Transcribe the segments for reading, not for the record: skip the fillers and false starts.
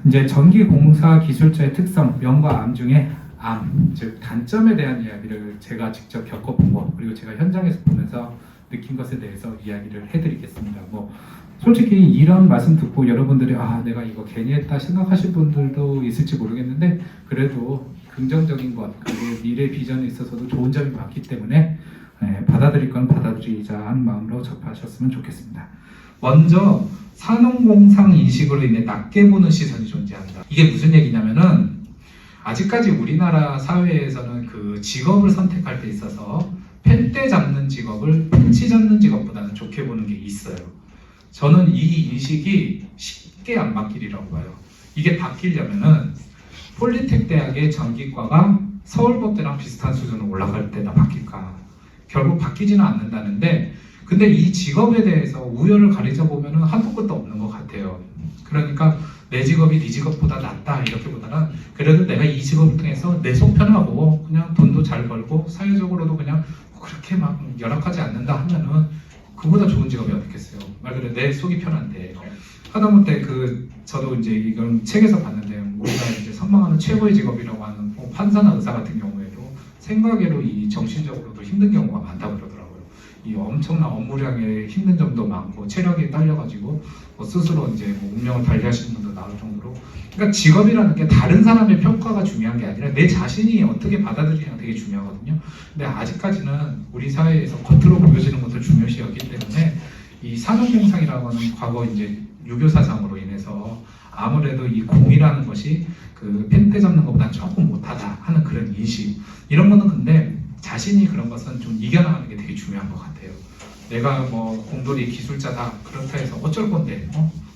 이제 전기공사 기술자의 특성, 명과 암 중에 암, 즉 단점에 대한 이야기를 제가 직접 겪어본 거, 그리고 제가 현장에서 보면서 느낀 것에 대해서 이야기를 해드리겠습니다. 뭐 솔직히 이런 말씀 듣고 여러분들이 내가 이거 괜히 했다 생각하실 분들도 있을지 모르겠는데, 그래도 긍정적인 것, 그리고 미래 비전에 있어서도 좋은 점이 많기 때문에 받아들일 건 받아들이자 하는 마음으로 접하셨으면 좋겠습니다. 먼저 산업공상 인식으로 인해 낮게 보는 시선이 존재한다. 이게 무슨 얘기냐면은, 아직까지 우리나라 사회에서는 그 직업을 선택할 때 있어서 펜대 잡는 직업을 펜치 잡는 직업보다는 좋게 보는 게 있어요. 저는 이 인식이 쉽게 안 바뀌리라고 봐요. 이게 바뀌려면은 폴리텍 대학의 전기과가 서울법대랑 비슷한 수준으로 올라갈 때나 바뀔까? 결국 바뀌지는 않는다는데, 근데 이 직업에 대해서 우열을 가리자 보면은 한도 끝도 없는 것 같아요. 그러니까 내 직업이 네 직업보다 낫다 이렇게보다는, 그래도 내가 이 직업을 통해서 내 속 편하고 그냥 돈도 잘 벌고 사회적으로도 그냥 그렇게 막 열악하지 않는다 하면은 그보다 좋은 직업이 어딨겠어요. 말 그대로 내 속이 편한데. 하다못해 저도 이제 이건 책에서 봤는데, 우리가 이제 선망하는 최고의 직업이라고 하는 판사나 의사 같은 경우에도 생각외로 이 정신적으로도 힘든 경우가 많다고 그러더라고요. 이 엄청난 업무량에 힘든 점도 많고 체력이 딸려가지고 스스로 이제 운명을 달리하시는 분도 나올 정도로, 그러니까 직업이라는 게 다른 사람의 평가가 중요한 게 아니라 내 자신이 어떻게 받아들이냐가 되게 중요하거든요. 근데 아직까지는 우리 사회에서 겉으로 보여지는 것을 중요시 여기기 때문에 이 산업공상이라고 하는 과거 이제 유교 사상으로 인해서 아무래도 이 공이라는 것이 그 펜대 잡는 것보다 조금 못하다 하는 그런 인식, 이런 거는 근데 자신이 그런 것은 좀 이겨나가는 게 되게 중요한 것 같아요. 내가 뭐 공돌이 기술자다 그렇다 해서 어쩔 건데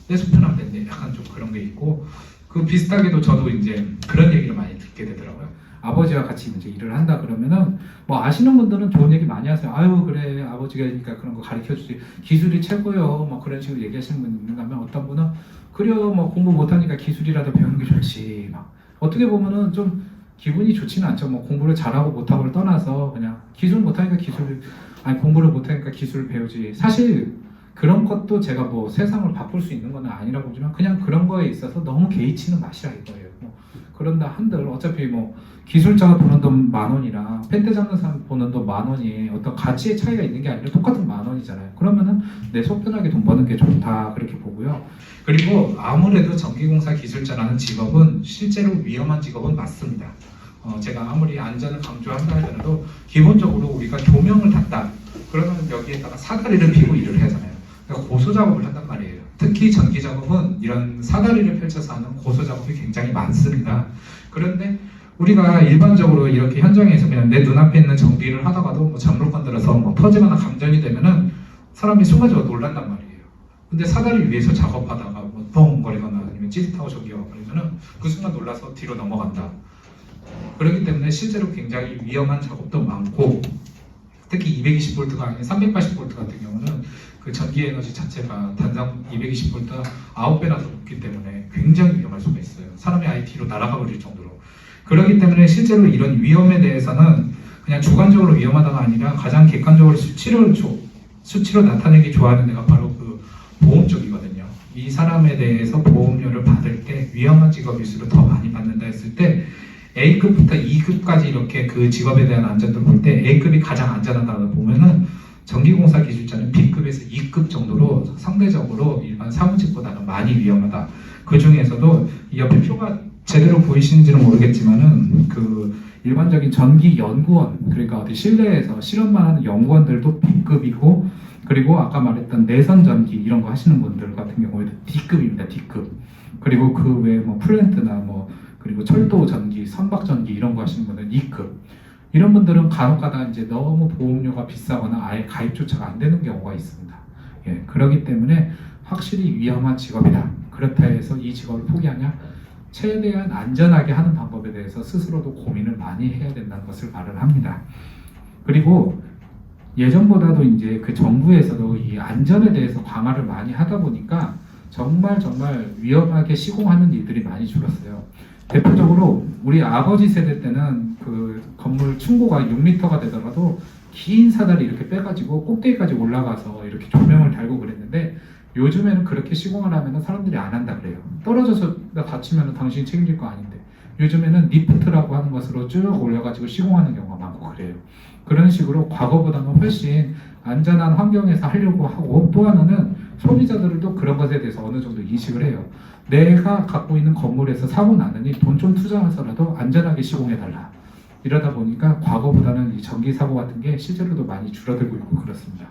내 속편 안 된대, 약간 좀 그런 게 있고, 그 비슷하게도 저도 이제 그런 얘기를 많이 듣게 되더라고요. 아버지와 같이 이제 일을 한다 그러면은, 뭐 아시는 분들은 좋은 얘기 많이 하세요. 아유 그래, 아버지가 그러니까 그런 거 가르쳐 주지, 기술이 최고요, 뭐 그런 식으로 얘기하시는 분 있는가 하면, 어떤 분은 그래요, 뭐 공부 못하니까 기술이라도 배우는 게 좋지, 막 어떻게 보면은 좀 기분이 좋지는 않죠. 뭐 공부를 잘하고 못하고를 떠나서 그냥 기술 못하니까 공부를 못하니까 기술을 배우지. 사실 그런 것도 제가 뭐 세상을 바꿀 수 있는 건 아니라고 보지만, 그냥 그런 거에 있어서 너무 개의치는 마시라 이거예요. 뭐 그런다 한들 어차피 뭐 기술자가 버는 돈 10,000원이랑 펜대 잡는 사람 버는 돈 10,000원이 어떤 가치의 차이가 있는 게 아니라 똑같은 10,000원이잖아요. 그러면은 내 속 편하게 돈 버는 게 좋다, 그렇게 보고요. 그리고 아무래도 전기공사 기술자라는 직업은 실제로 위험한 직업은 맞습니다. 제가 아무리 안전을 강조한다 하더라도 기본적으로 우리가 조명을 닫다 그러면 여기에다가 사다리를 피고 일을 하잖아요. 그러니까 고소 작업을 한단 말이에요. 특히 전기 작업은 이런 사다리를 펼쳐서 하는 고소 작업이 굉장히 많습니다. 그런데 우리가 일반적으로 이렇게 현장에서 그냥 내 눈앞에 있는 전기를 하다가도 뭐 잔물 건드려서 뭐 터지거나 감전이 되면은 사람이 순간적으로 놀란단 말이에요. 근데 사다리 위에서 작업하다가 뭐 뻥거리거나 아니면 찌릿하고 전기가 걸리면은 그 순간 놀라서 뒤로 넘어간다. 그렇기 때문에 실제로 굉장히 위험한 작업도 많고, 특히 220V가 아닌 380V 같은 경우는 그 전기 에너지 자체가 단상 220V가 9배나 더 높기 때문에 굉장히 위험할 수가 있어요. 사람의 아예 뒤로 날아가 버릴 정도로. 그렇기 때문에 실제로 이런 위험에 대해서는 그냥 주관적으로 위험하다가 아니라 가장 객관적으로 수치로 나타내기 좋아하는 데가 바로 그 보험 쪽이거든요. 이 사람에 대해서 보험료를 받을 때 위험한 직업일수록 더 많이 받는다 했을 때, A급부터 E급까지 이렇게 그 직업에 대한 안전도를 볼 때 A급이 가장 안전하다고 보면은, 전기공사 기술자는 B급에서 E급 정도로 상대적으로 일반 사무직보다는 많이 위험하다. 그 중에서도 이 옆에 표가 제대로 보이시는지는 모르겠지만은, 그 일반적인 전기 연구원, 그러니까 어디 실내에서 실험만 하는 연구원들도 B급이고, 그리고 아까 말했던 내선 전기 이런 거 하시는 분들 같은 경우에도 D급입니다. D급. 그리고 그 외에 뭐 플랜트나 뭐 그리고 철도 전기, 선박 전기 이런 거 하시는 분들은 2급. 이런 분들은 간혹가다 이제 너무 보험료가 비싸거나 아예 가입조차가 안 되는 경우가 있습니다. 그렇기 때문에 확실히 위험한 직업이다. 그렇다 해서 이 직업을 포기하냐? 최대한 안전하게 하는 방법에 대해서 스스로도 고민을 많이 해야 된다는 것을 말을 합니다. 그리고 예전보다도 이제 그 정부에서도 이 안전에 대해서 강화를 많이 하다 보니까 정말 위험하게 시공하는 일들이 많이 줄었어요. 대표적으로 우리 아버지 세대 때는 그 건물 층고가 6m가 되더라도 긴 사다리 이렇게 빼가지고 꼭대기까지 올라가서 이렇게 조명을 달고 그랬는데, 요즘에는 그렇게 시공을 하면 사람들이 안 한다 그래요. 떨어져서 나 다치면 당신이 책임질 거 아닌데. 요즘에는 리프트라고 하는 것으로 쭉 올려가지고 시공하는 경우가 많고 그래요. 그런 식으로 과거보다는 훨씬 안전한 환경에서 하려고 하고, 또 하나는 소비자들도 그런 것에 대해서 어느 정도 인식을 해요. 내가 갖고 있는 건물에서 사고 나느니 돈 좀 투자해서라도 안전하게 시공해달라. 이러다 보니까 과거보다는 이 전기 사고 같은 게 실제로도 많이 줄어들고 있고 그렇습니다.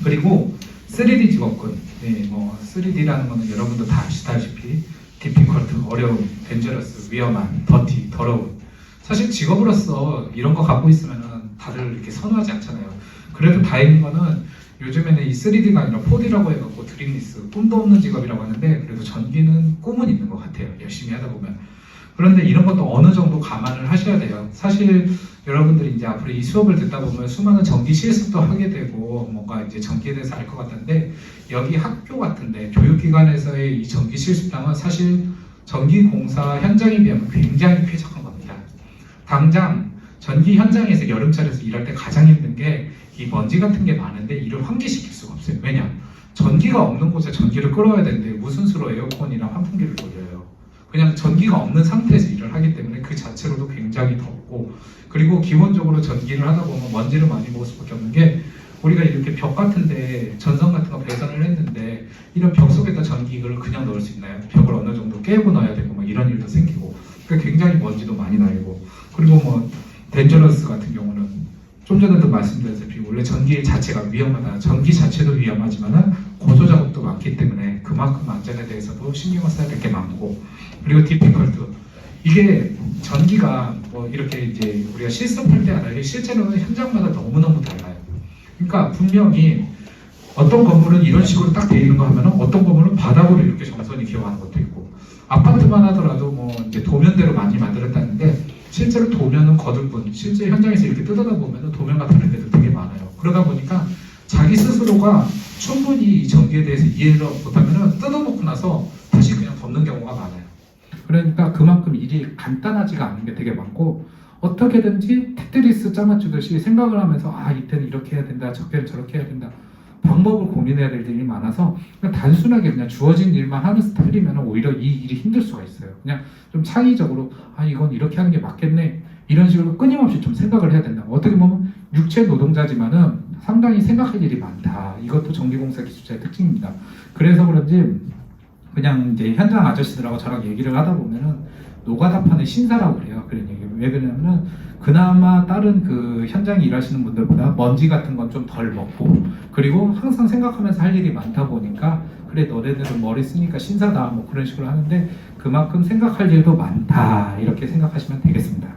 그리고 3D 직업군, 3D라는 거는 여러분도 다 아시다시피 디피컬트, 어려운, 덴저러스, 위험한, 더티, 더러운. 사실 직업으로서 이런 거 갖고 있으면 다들 이렇게 선호하지 않잖아요. 그래도 다행인 거는 요즘에는 이 3D가 아니라 4D라고 해갖고 드림리스, 꿈도 없는 직업이라고 하는데, 그래도 전기는 꿈은 있는 것 같아요. 열심히 하다 보면. 그런데 이런 것도 어느 정도 감안을 하셔야 돼요. 사실 여러분들이 이제 앞으로 이 수업을 듣다 보면 수많은 전기 실습도 하게 되고 뭔가 이제 전기에 대해서 알 것 같은데, 여기 학교 같은데 교육기관에서의 이 전기 실습당은 사실 전기공사 현장에 비하면 굉장히 쾌적한 겁니다. 당장 전기 현장에서 여름철에서 일할 때 가장 힘든 게 이 먼지 같은 게 많은데 이를 환기시킬 수가 없어요. 왜냐? 전기가 없는 곳에 전기를 끌어야 되는데 무슨 수로 에어컨이나 환풍기를 돌려요. 그냥 전기가 없는 상태에서 일을 하기 때문에 그 자체로도 굉장히 덥고, 그리고 기본적으로 전기를 하다 보면 먼지를 많이 먹을 수밖에 없는 게, 우리가 이렇게 벽 같은데 전선 같은 거 배선을 했는데 이런 벽 속에다 전기를 그냥 넣을 수 있나요? 벽을 어느 정도 깨고 넣어야 되고 뭐 이런 일도 생기고, 그러니까 굉장히 먼지도 많이 나고, 그리고 뭐 덴저러스 같은 경우는 좀 전에도 말씀드렸다시피 원래 전기 자체가 위험하다. 전기 자체도 위험하지만은 고조 작업도 많기 때문에 그만큼 안전에 대해서도 신경을 써야 될 게 많고, 그리고 디피컬트, 이게 전기가 뭐 이렇게 이제 우리가 실습할 때 알아요. 실제로는 현장마다 너무너무 달라요. 그러니까 분명히 어떤 건물은 이런 식으로 딱 돼 있는 거 하면은 어떤 건물은 바닥으로 이렇게 정선이 기어가는 것도 있고, 아파트만 하더라도 뭐 이제 도면대로 많이 만들었다는데 실제로 도면은 거들 뿐, 실제 현장에서 이렇게 뜯어다 보면은 도면과 다른 데도 되게 많아요. 그러다 보니까 자기 스스로가 충분히 이 전기에 대해서 이해를 못하면은 뜯어놓고 나서 다시 그냥 덮는 경우가 많아요. 그러니까 그만큼 일이 간단하지가 않은 게 되게 많고, 어떻게든지 테트리스 짜맞추듯이 생각을 하면서 이때는 이렇게 해야 된다, 저때는 저렇게 해야 된다, 방법을 고민해야 될 일이 많아서 그냥 단순하게 그냥 주어진 일만 하는 스타일이면 오히려 이 일이 힘들 수가 있어요. 그냥 좀 창의적으로 이건 이렇게 하는 게 맞겠네, 이런 식으로 끊임없이 좀 생각을 해야 된다. 어떻게 보면 육체 노동자지만은 상당히 생각할 일이 많다. 이것도 전기공사 기술자의 특징입니다. 그래서 그런지 그냥 이제 현장 아저씨들하고 저랑 얘기를 하다 보면은 노가다 파는 신사라고 그래요. 그런 얘기. 왜 그러냐면은 그나마 다른 그 현장에 일하시는 분들보다 먼지 같은 건 좀 덜 먹고, 그리고 항상 생각하면서 할 일이 많다 보니까 그래 너네들은 머리 쓰니까 신사다 뭐 그런 식으로 하는데, 그만큼 생각할 일도 많다 이렇게 생각하시면 되겠습니다.